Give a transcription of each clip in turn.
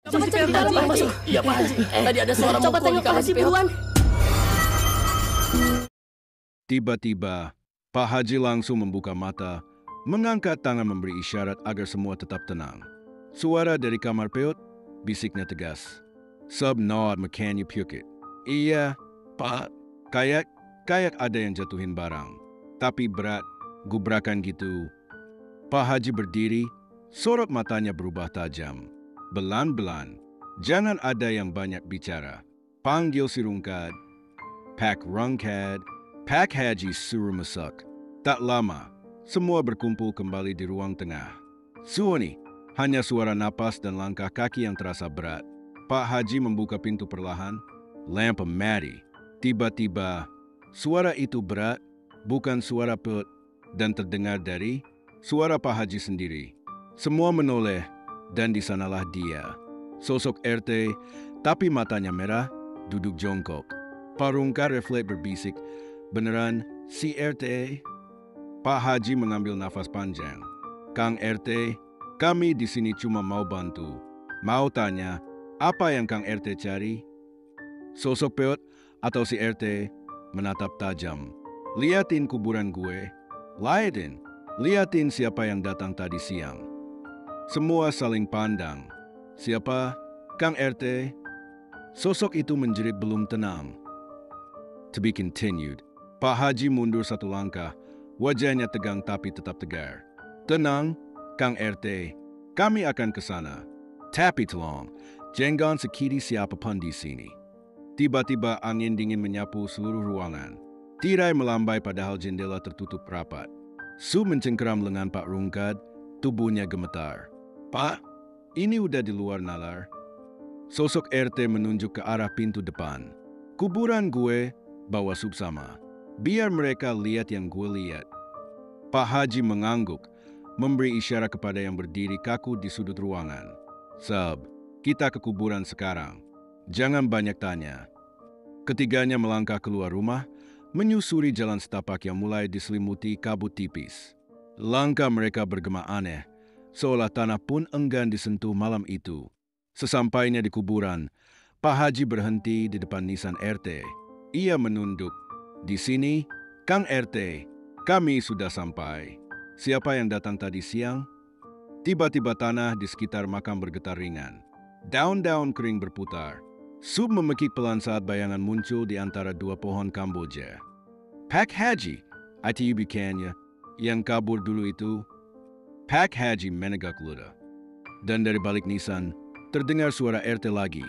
Coba cek di dalam, Pak Haji. Iya, Pak Haji. Tadi ada suara Coba mukul tengok di Pak kamar Haji si Peot. buruan. Tiba-tiba, Pak Haji langsung membuka mata, mengangkat tangan memberi isyarat agar semua tetap tenang. Suara dari kamar Peot, bisiknya tegas. Sub nod makanya Pukit. Iya, Pak. Kayak ada yang jatuhin barang. Tapi berat, gubrakan gitu. Pak Haji berdiri, sorot matanya berubah tajam. Belan-belan, jangan ada yang banyak bicara. Panggil si Rungkad. Pak Rungkad. Pak Haji suruh masak. Tak lama, semua berkumpul kembali di ruang tengah. Suoni, hanya suara napas dan langkah kaki yang terasa berat. Pak Haji membuka pintu perlahan, lampu mati. Tiba-tiba, suara itu berat, bukan suara Peot, dan terdengar dari suara Pak Haji sendiri. Semua menoleh, dan di sanalah dia. Sosok RT, tapi matanya merah, duduk jongkok. Pak Rungkad refleks berbisik, beneran si RT? Pak Haji mengambil nafas panjang. Kang RT, kami di sini cuma mau bantu. Mau tanya, apa yang Kang RT cari? Sosok Peot atau si RT menatap tajam. Liatin kuburan gue. Liatin siapa yang datang tadi siang. Semua saling pandang. Siapa? Kang RT? Sosok itu menjerit belum tenang. To be continued. Pak Haji mundur satu langkah. Wajahnya tegang tapi tetap tegar. Tenang, Kang RT. Kami akan ke sana. Tapi tolong, jangan sakiti siapapun di sini. Tiba-tiba angin dingin menyapu seluruh ruangan. Tirai melambai padahal jendela tertutup rapat. Su mencengkeram lengan Pak Rungkad, tubuhnya gemetar. Pak, ini udah di luar nalar. Sosok RT menunjuk ke arah pintu depan. Kuburan gue, bawa Sub sama. Biar mereka lihat yang gue lihat. Pak Haji mengangguk, memberi isyarat kepada yang berdiri kaku di sudut ruangan. Sub, kita ke kuburan sekarang. Jangan banyak tanya. Ketiganya melangkah keluar rumah, menyusuri jalan setapak yang mulai diselimuti kabut tipis. Langkah mereka bergema aneh, seolah tanah pun enggan disentuh malam itu. Sesampainya di kuburan, Pak Haji berhenti di depan nisan RT. Ia menunduk. Di sini, Kang RT, kami sudah sampai. Siapa yang datang tadi siang? Tiba-tiba tanah di sekitar makam bergetar ringan. Daun-daun kering berputar. Sub memekik pelan saat bayangan muncul di antara dua pohon Kamboja. Pak Haji, ITU bukannya, yang kabur dulu itu. Pak Haji menegak ludah. Dan dari balik nisan, terdengar suara RT lagi.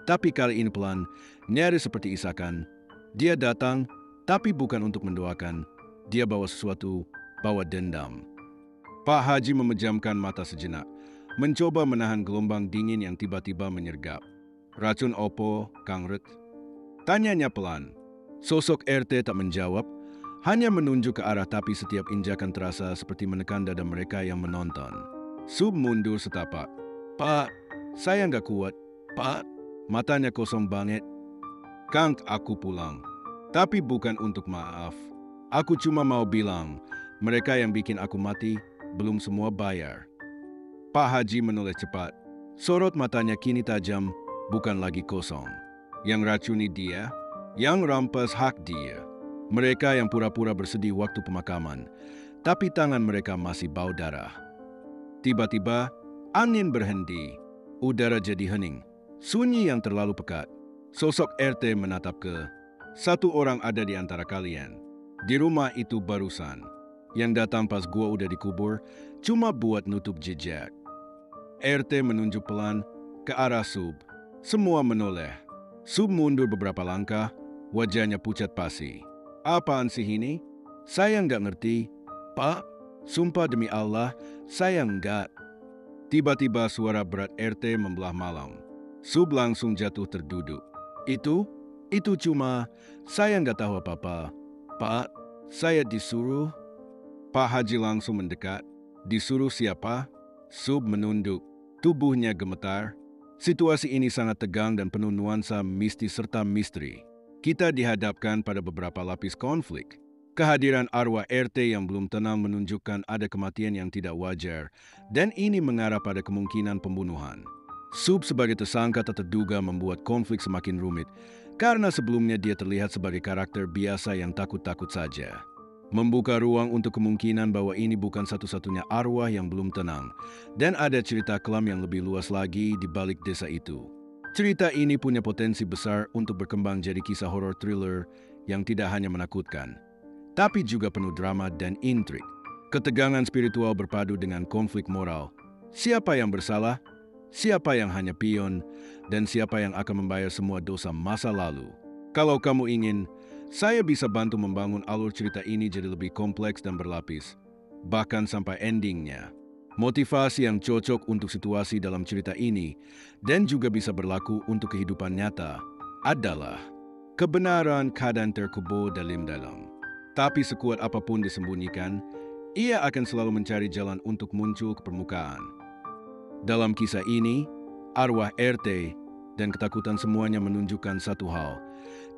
Tapi kali ini pelan, nyaris seperti isakan. Dia datang, tapi bukan untuk mendoakan. Dia bawa sesuatu, bawa dendam. Pak Haji memejamkan mata sejenak, mencoba menahan gelombang dingin yang tiba-tiba menyergap. Racun opo, Kang Rut? Tanyanya pelan. Sosok RT tak menjawab, hanya menunjuk ke arah tapi setiap injakan terasa seperti menekan dada mereka yang menonton. Sub mundur setapak. Pak, saya nggak kuat. Pak, matanya kosong banget. Kang, aku pulang. Tapi bukan untuk maaf. Aku cuma mau bilang, mereka yang bikin aku mati, belum semua bayar. Pak Haji menoleh cepat. Sorot matanya kini tajam, bukan lagi kosong. Yang racuni dia, yang rampas hak dia. Mereka yang pura-pura bersedih waktu pemakaman, tapi tangan mereka masih bau darah. Tiba-tiba, angin berhenti. Udara jadi hening. Sunyi yang terlalu pekat. Sosok RT menatap ke. Satu orang ada di antara kalian. Di rumah itu barusan. Yang datang pas gua udah dikubur, cuma buat nutup jejak. RT menunjuk pelan ke arah Sub. Semua menoleh. Sub mundur beberapa langkah, wajahnya pucat pasi. Apaan sih ini? Saya nggak ngerti. Pak, sumpah demi Allah, saya nggak. Tiba-tiba suara berat RT membelah malam. Sub langsung jatuh terduduk. Itu cuma, saya nggak tahu apa-apa. Pak, saya disuruh. Pak Haji langsung mendekat. Disuruh siapa? Sub menunduk. Tubuhnya gemetar. Situasi ini sangat tegang dan penuh nuansa mistis serta misteri. Kita dihadapkan pada beberapa lapis konflik. Kehadiran arwah RT yang belum tenang menunjukkan ada kematian yang tidak wajar, dan ini mengarah pada kemungkinan pembunuhan. Sub sebagai tersangka tak terduga membuat konflik semakin rumit karena sebelumnya dia terlihat sebagai karakter biasa yang takut-takut saja. Membuka ruang untuk kemungkinan bahwa ini bukan satu-satunya arwah yang belum tenang dan ada cerita kelam yang lebih luas lagi di balik desa itu. Cerita ini punya potensi besar untuk berkembang jadi kisah horor thriller yang tidak hanya menakutkan, tapi juga penuh drama dan intrik. Ketegangan spiritual berpadu dengan konflik moral. Siapa yang bersalah? Siapa yang hanya pion, dan siapa yang akan membayar semua dosa masa lalu? Kalau kamu ingin, saya bisa bantu membangun alur cerita ini jadi lebih kompleks dan berlapis, bahkan sampai endingnya. Motivasi yang cocok untuk situasi dalam cerita ini dan juga bisa berlaku untuk kehidupan nyata adalah kebenaran kadang terkubur dalam-dalam. Tapi sekuat apapun disembunyikan, ia akan selalu mencari jalan untuk muncul ke permukaan. Dalam kisah ini, arwah RT dan ketakutan semuanya menunjukkan satu hal.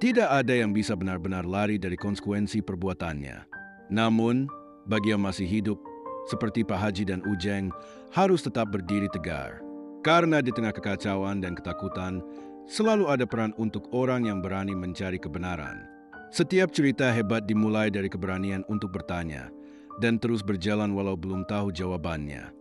Tidak ada yang bisa benar-benar lari dari konsekuensi perbuatannya. Namun, bagi yang masih hidup, seperti Pak Haji dan Ujeng, harus tetap berdiri tegar. Karena di tengah kekacauan dan ketakutan, selalu ada peran untuk orang yang berani mencari kebenaran. Setiap cerita hebat dimulai dari keberanian untuk bertanya, dan terus berjalan walau belum tahu jawabannya.